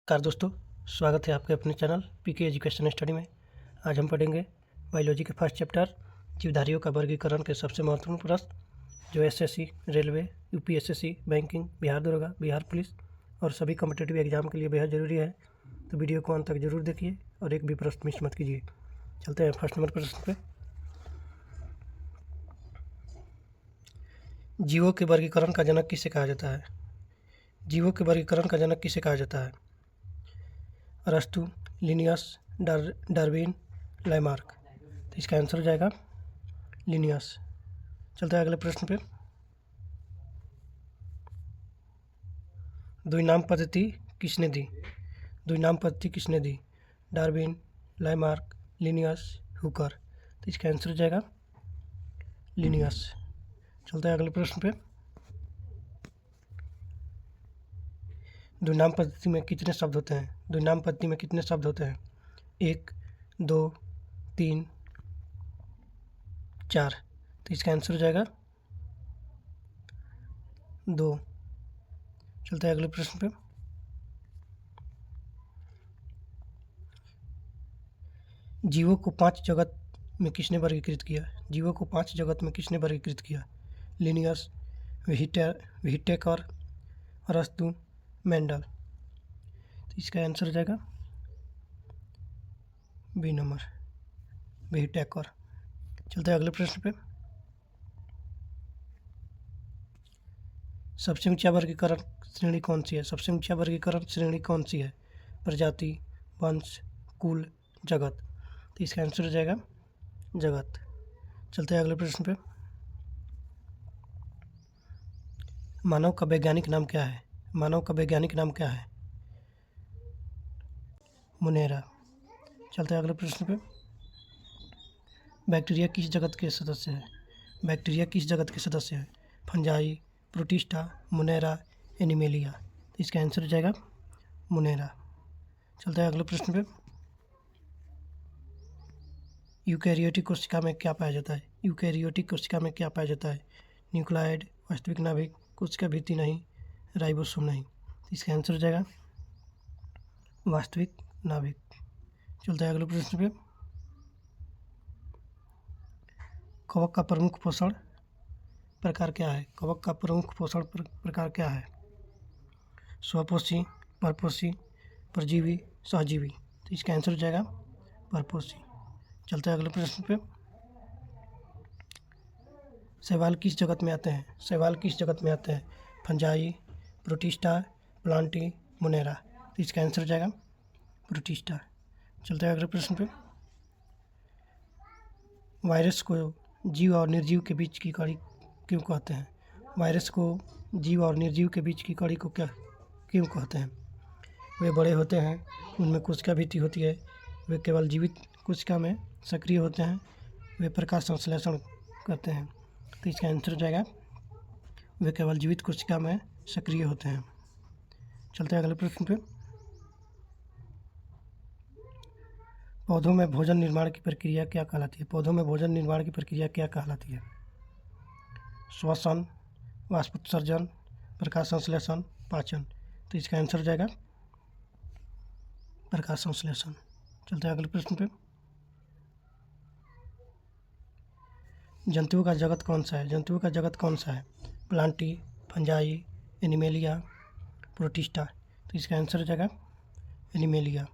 नमस्कार दोस्तों, स्वागत है आपके अपने चैनल पीके एजुकेशन स्टडी में। आज हम पढ़ेंगे बायोलॉजी के फर्स्ट चैप्टर जीवधारियों का वर्गीकरण के सबसे महत्वपूर्ण प्रश्न जो SSC, railway, UPSC, banking, Bihar दरोगा, बिहार पुलिस और सभी कॉम्पिटिटिव एग्जाम के लिए बेहद ज़रूरी है। तो वीडियो को अंत तक जरूर देखिए और एक भी प्रश्न मिस मत कीजिए। चलते हैं फर्स्ट नंबर प्रश्न पे। जीवों के वर्गीकरण का जनक किसे कहा जाता है? जीवों के वर्गीकरण का जनक किसे कहा जाता है? अरस्तु, लिनियस, डार्विन, लैमार्क। तो इसका आंसर हो जाएगा लिनियस। चलते हैं अगले प्रश्न पे। द्विनाम पद्धति किसने दी? द्विनाम पद्धति किसने दी? Darwin, Lamarck, Linnaeus, Hooker. तो इसका आंसर हो जाएगा लिनियस। चलते हैं अगले प्रश्न पे। द्विनाम पद्धति में कितने शब्द होते हैं? द्विनाम पद्धति में कितने शब्द होते हैं? 1, 2, 3, 4। तो इसका आंसर हो जाएगा 2। चलते हैं अगले प्रश्न पे। जीवों को 5 जगत में किसने वर्गीकृत किया? जीवों को 5 जगत में किसने वर्गीकृत किया? लिनियस, व्हिटेकर, अरस्तु, मेंडल। तो इसका आंसर हो जाएगा बी नंबर, व्हिटेकर। चलते हैं अगले प्रश्न पे। सबसे ऊंचा वर्गीकरण श्रेणी कौन सी है? सबसे ऊंचा वर्गीकरण श्रेणी कौन सी है? प्रजाति, वंश, कुल, जगत। तो इसका आंसर हो जाएगा जगत। चलते हैं अगले प्रश्न पे। मानव का वैज्ञानिक नाम क्या है? मानव का वैज्ञानिक नाम क्या है? मुनेरा। चलते हैं अगले प्रश्न पे। बैक्टीरिया किस जगत के सदस्य है? बैक्टीरिया किस जगत के सदस्य है? Fungi, protista, monera, animalia. तो इसका आंसर हो जाएगा मुनेरा। चलते हैं अगले प्रश्न पे। यूकैरियोटिक कोशिका में क्या पाया जाता है? यूकैरियोटिक कोशिका में क्या पाया जाता है? न्यूक्लियाइड, वास्तविक नाभिक, कोशिका भित्ति नहीं, राइबोसोम नहीं। तो इसका आंसर हो जाएगा वास्तविक नाभिक। चलते हैं अगले प्रश्न पे। कवक का प्रमुख पोषण प्रकार क्या है? कवक का प्रमुख पोषण प्रकार क्या है? स्वपोषी, परपोषी, परजीवी, सहजीवी। तो इसका आंसर हो जाएगा परपोषी। चलते हैं अगले प्रश्न पे। शैवाल किस जगत में आते हैं? शैवाल किस जगत में आते हैं? Fungi, protista, plantae, monera. तो इसका आंसर हो जाएगा प्रोटिस्टा। चलते हैं अगले प्रश्न पे। वायरस को जीव और निर्जीव के बीच की कड़ी क्यों कहते हैं? वायरस को जीव और निर्जीव के बीच की कड़ी को क्या क्यों कहते हैं? वे बड़े होते हैं, उनमें कोशिका भित्ति होती है, वे केवल जीवित कोशिका में सक्रिय होते हैं, वे प्रकाश संश्लेषण करते हैं। तो इसका आंसर हो जाएगा वे केवल जीवित कोशिका में सक्रिय होते हैं। चलते हैं अगले प्रश्न पे। पौधों में भोजन निर्माण की प्रक्रिया क्या कहलाती है? पौधों में भोजन निर्माण की प्रक्रिया क्या कहलाती है? श्वसन, वाष्पोत्सर्जन, प्रकाश संश्लेषण, पाचन। तो इसका आंसर हो जाएगा प्रकाश संश्लेषण। चलते हैं अगले प्रश्न पे। जंतुओं का जगत कौन सा है? जंतुओं का जगत कौन सा है? Plantae, fungi, animalia, protista. तो इसका आंसर हो जाएगा एनिमेलिया।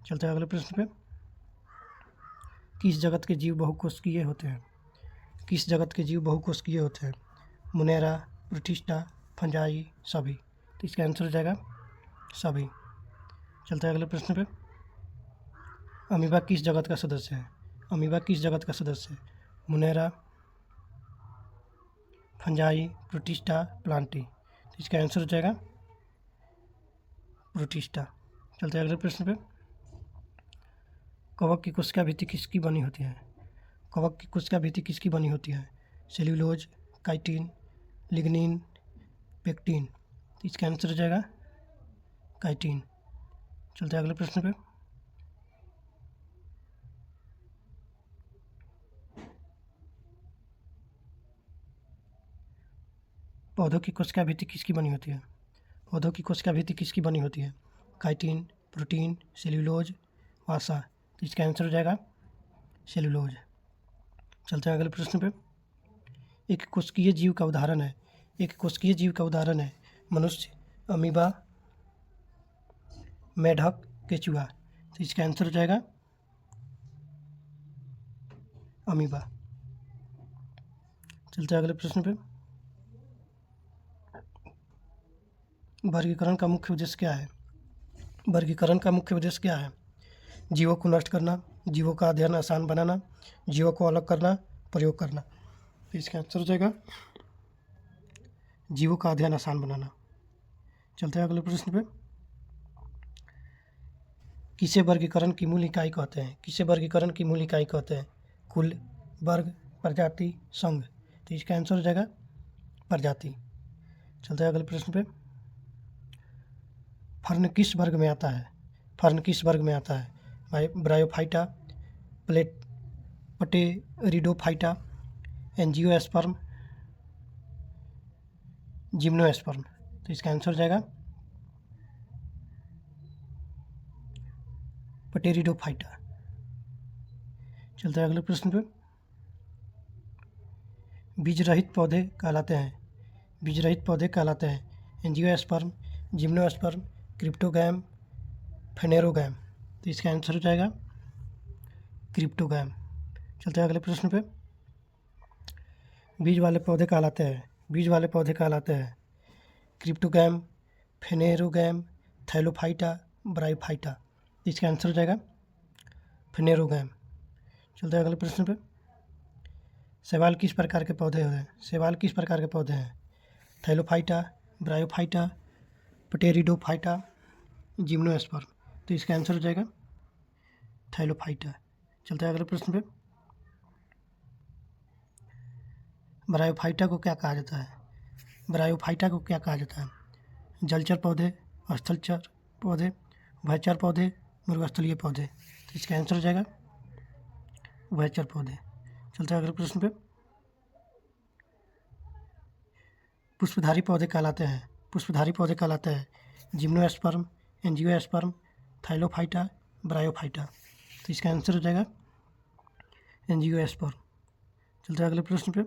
चलते हैं अगले प्रश्न पे। किस जगत के जीव बहुकोशिकीय होते हैं? किस जगत के जीव बहुकोशिकीय होते हैं? मुनेरा, प्रोटिस्टा, फंजाई, सभी। तो इसका आंसर हो जाएगा सभी। चलते हैं अगले प्रश्न पे। अमीबा किस जगत का सदस्य है? अमीबा किस जगत का सदस्य है? मुनेरा, फंजाई, प्रोटिस्टा, प्लांटी। तो इसका आंसर हो जाएगा प्रोटिस्टा। चलते हैं अगले प्रश्न पे। कवक की कोशिका भित्ति किसकी बनी होती है? कवक की कोशिका भित्ति किसकी बनी होती है? Cellulose, chitin, lignin, pectin. तो इसका आंसर हो जाएगा काइटिन। चलते हैं अगले प्रश्न पे। पौधों की कोशिका भित्ति किसकी बनी होती है? पौधों की कोशिका भित्ति किसकी बनी होती है? काइटिन, प्रोटीन, सेल्यूलोज, वसा। तो इसका आंसर हो जाएगा सेल्यूलोज। चलते हैं अगले प्रश्न पे। एक कोशिकीय जीव का उदाहरण है, एक कोशिकीय जीव का उदाहरण है मनुष्य, अमीबा, मेढक, केचुआ। तो इसका आंसर हो जाएगा अमीबा। चलते हैं अगले प्रश्न पे। वर्गीकरण का मुख्य उद्देश्य क्या है? वर्गीकरण का मुख्य उद्देश्य क्या है? जीवों को नष्ट करना, जीवों का अध्ययन आसान बनाना, जीवों को अलग करना, प्रयोग करना। तो इसका आंसर हो जाएगा जीवों का अध्ययन आसान बनाना। चलते हैं अगले प्रश्न पे। किसे वर्गीकरण की मूल इकाई कहते हैं? किसे वर्गीकरण की मूल इकाई कहते हैं? कुल, वर्ग, प्रजाति, संघ। तो इसका आंसर हो जाएगा प्रजाति। चलते हैं अगले प्रश्न पे। फर्न किस वर्ग में आता है? फर्न किस वर्ग में आता है? Bryophyta, pteridophyta, angiosperm, gymnosperm. तो इसका आंसर हो जाएगा पटेरिडोफाइटा। चलते हैं अगले प्रश्न पे। बीज रहित पौधे कहलाते हैं, बीज रहित पौधे कहलाते हैं एंजियोस्पर्म, जिम्नोस्पर्म, क्रिप्टोगैम, फेनेरोगैम। तो इसका आंसर हो जाएगा क्रिप्टोगैम। चलते हैं अगले प्रश्न पे। बीज वाले पौधे कहलाते हैं, बीज वाले पौधे कहलाते हैं क्रिप्टोगैम, फेनेरोगैम, थैलोफाइटा, ब्रायोफाइटा। इसका आंसर हो जाएगा फेनेरोगैम। चलते हैं अगले प्रश्न पे। शैवाल किस प्रकार के पौधे हैं? शैवाल किस प्रकार के पौधे हैं? Thallophyta, bryophyta, pteridophyta, gymnosperm. तो इसका आंसर हो जाएगा थैलोफाइटा। चलते हैं अगले प्रश्न पे। ब्रायोफाइटा को क्या कहा जाता है? ब्रायोफाइटा को क्या कहा जाता है? जलचर पौधे, स्थलचर पौधे, उभयचर पौधे, मृगस्थलीय पौधे। तो इसका आंसर हो जाएगा उभयचर पौधे। चलते हैं अगले प्रश्न पे। पुष्पधारी पौधे कहलाते हैं, पुष्पधारी पौधे कहलाते हैं जिम्नोस्पर्म, एंजियोस्पर्म, थैलोफाइटा, ब्रायोफाइटा। तो इसका आंसर हो जाएगा एंजियोस्पर्म। चलते हैं अगले प्रश्न पे।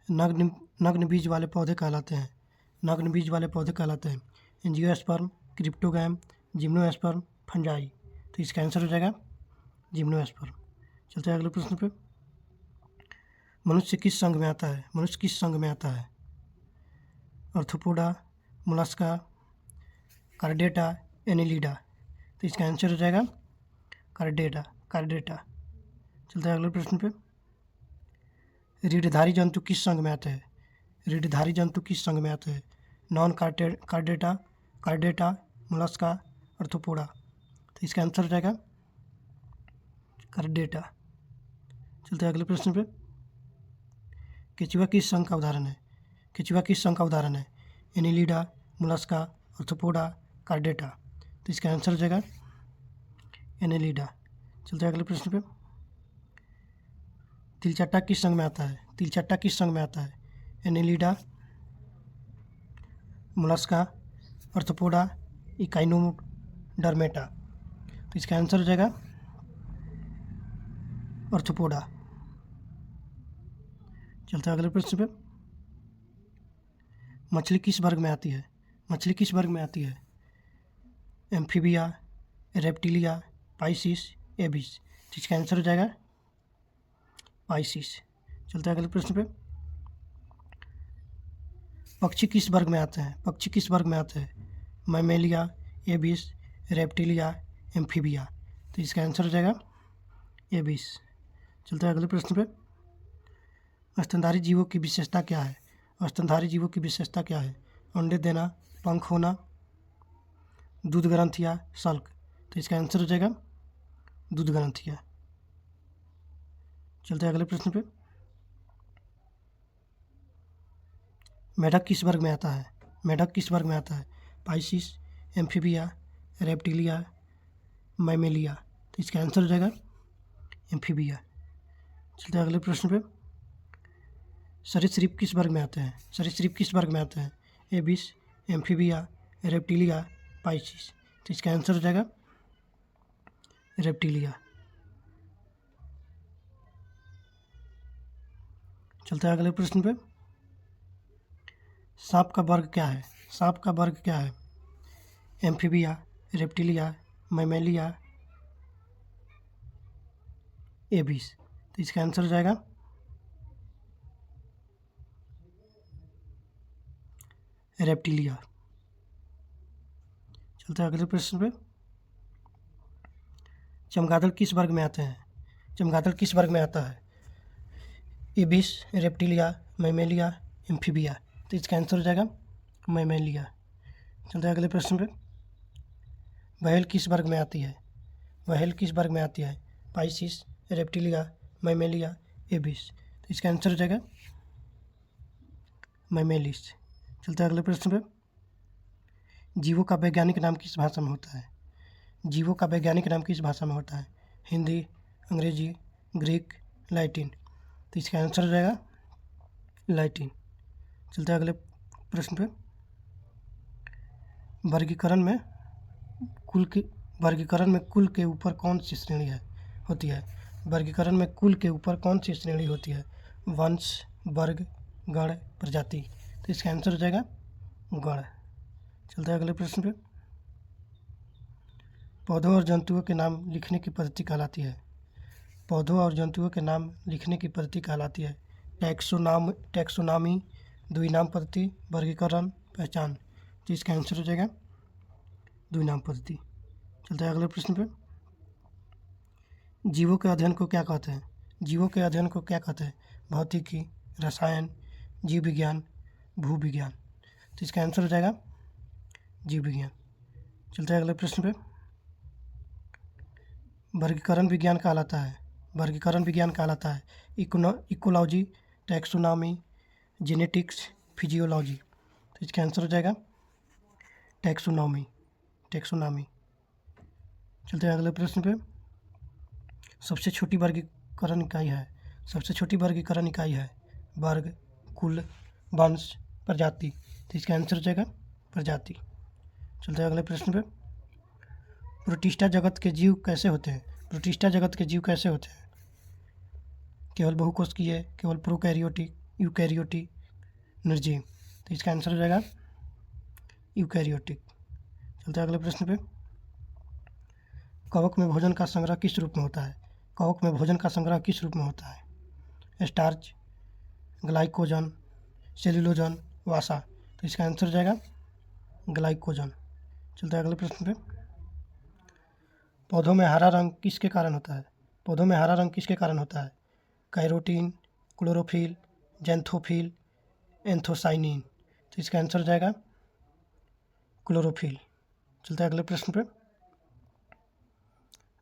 नग्न बीज वाले पौधे कहलाते हैं, नग्न बीज वाले पौधे कहलाते हैं एंजियोस्पर्म, क्रिप्टोगैम, जिम्नोस्पर्म, फंजाई। तो इसका आंसर हो जाएगा जिम्नोस्पर्म। चलते हैं अगले प्रश्न पे। मनुष्य किस संघ में आता है? मनुष्य किस संघ में आता है? Arthropoda, Mollusca, chordata, Annelida. तो इसका आंसर हो जाएगा कार्डेटा, कार्डेटा। चलते हैं अगले प्रश्न पे। रीढ़धारी जंतु किस संघ में आते हैं? रीढ़धारी जंतु किस संघ में आते हैं? Non chordata, chordata, Mollusca, arthropoda. तो इसका आंसर हो जाएगा कार्डेटा। चलते हैं अगले प्रश्न पे। केचुआ किस संघ का उदाहरण है? केचुआ किस संघ का उदाहरण है? Annelida, Mollusca, arthropoda, chordata. तो इसका आंसर हो जाएगा एनिलिडा। चलते हैं अगले प्रश्न पे। तिलचट्टा किस संघ में आता है? तिलचट्टा किस संघ में आता है? Annelida, Mollusca, arthropoda, Echinodermata. तो इसका आंसर हो जाएगा आर्थ्रोपोडा। चलते हैं अगले प्रश्न पे। मछली किस वर्ग में आती है? मछली किस वर्ग में आती है? Amphibia, reptilia, Pisces, एबिस। जिसका आंसर हो जाएगा पाइसिस। चलते हैं अगले प्रश्न पे। पक्षी किस वर्ग में आते हैं? पक्षी किस वर्ग में आते हैं? Mammalia, एबिस, reptilia, amphibia. तो इसका आंसर हो जाएगा एबिस। चलते हैं अगले प्रश्न पे। स्तनधारी जीवों की विशेषता क्या है? स्तनधारी जीवों की विशेषता क्या है? अंडे देना, पंख होना, दूध ग्रंथियाँ, सल्क। तो इसका आंसर हो जाएगा दूध ग्रंथियाँ। चलते हैं अगले प्रश्न पे। मेढक किस वर्ग में आता है? मेढक किस वर्ग में आता है? Pisces, amphibia, reptilia, Mammalia. तो इसका आंसर हो जाएगा एम्फीबिया। चलते हैं अगले प्रश्न पे। सरीसृप किस वर्ग में आते हैं? सरीसृप किस वर्ग में आते हैं? एबिस, एम्फीबिया, रेप्टिलिया, पाइसिस। तो इसका आंसर हो जाएगा रेप्टिलिया। चलते हैं अगले प्रश्न पे। सांप का वर्ग क्या है? सांप का वर्ग क्या है? Amphibia, reptilia, Mammalia, एबिस। तो इसका आंसर हो जाएगा रेप्टिलिया। चलते हैं अगले प्रश्न पे। चमगादड़ किस वर्ग में आते हैं? चमगादड़ किस वर्ग में आता है? एबिस, रेप्टिलिया, मैमेलिया, एम्फीबिया। तो इसका आंसर हो जाएगा मैमेलिया। चलते हैं अगले प्रश्न पे। व्हेल किस वर्ग में आती है? व्हेल किस वर्ग में आती है? Pisces, reptilia, Mammalia, एबिस। तो इसका आंसर हो जाएगा मैमेलिस। चलते हैं अगले प्रश्न पे। जीवों का वैज्ञानिक नाम किस भाषा में होता है? जीवों का वैज्ञानिक नाम किस भाषा में होता है? हिंदी, अंग्रेजी, ग्रीक, लैटिन। तो इसका आंसर हो जाएगा लैटिन। चलते हैं अगले प्रश्न पे। वर्गीकरण में कुल के ऊपर कौन सी श्रेणी होती है? वर्गीकरण में कुल के ऊपर कौन सी श्रेणी होती है? वंश, वर्ग, गण, प्रजाति। तो इसका आंसर हो जाएगा गण। चलते हैं अगले प्रश्न पे। पौधों और जंतुओं के नाम लिखने की पद्धति कहलाती है? पौधों और जंतुओं के नाम लिखने की पद्धति कहलाती है टैक्सोनॉमी, द्विनाम पद्धति, वर्गीकरण, पहचान। तो इसका आंसर हो जाएगा द्विनाम पद्धति। चलते हैं अगले प्रश्न पे। जीवों के अध्ययन को क्या कहते हैं? जीवों के अध्ययन को क्या कहते हैं? भौतिकी, रसायन, जीव विज्ञान, भूविज्ञान। तो इसका आंसर हो जाएगा जीव विज्ञान। चलते हैं अगले प्रश्न पे। वर्गीकरण विज्ञान कहलाता है इकोलॉजी, टैक्सोनॉमी, जेनेटिक्स, फिजियोलॉजी। तो इसका आंसर हो जाएगा टैक्सोनॉमी। चलते हैं अगले प्रश्न पे। सबसे छोटी वर्गीकरण इकाई है वर्ग, कुल, वंश, प्रजाति। तो इसका आंसर हो जाएगा प्रजाति। चलते हैं अगले प्रश्न पे। प्रोटिस्टा जगत के जीव कैसे होते हैं? केवल बहुकोषीय, केवल प्रोकैरियोटिक, यूकैरियोटिक, निर्जीव। तो इसका आंसर हो जाएगा यूकैरियोटिक। चलते हैं अगले प्रश्न पे। कवक में भोजन का संग्रह किस रूप में होता है? स्टार्च, ग्लाइकोजन, सेल्यूलोजन, वासा। तो इसका आंसर हो जाएगा ग्लाइकोजन। चलते हैं अगले प्रश्न पे। पौधों में हरा रंग किसके कारण होता है? Carotene, chlorophyll, xanthophyll, anthocyanin. तो इसका आंसर हो जाएगा क्लोरोफिल। चलते हैं अगले प्रश्न पे।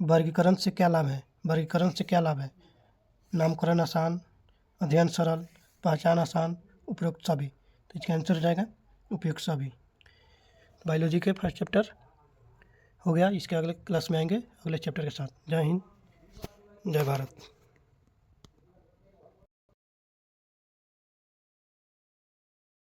वर्गीकरण से क्या लाभ है? नामकरण आसान, अध्ययन सरल, पहचान आसान, उपयुक्त सभी। तो इसका आंसर हो जाएगा उपयुक्त सभी। बायोलॉजी के फर्स्ट चैप्टर हो गया। इसके अगले क्लास में आएंगे अगले चैप्टर के साथ। जय हिंद, जय भारत।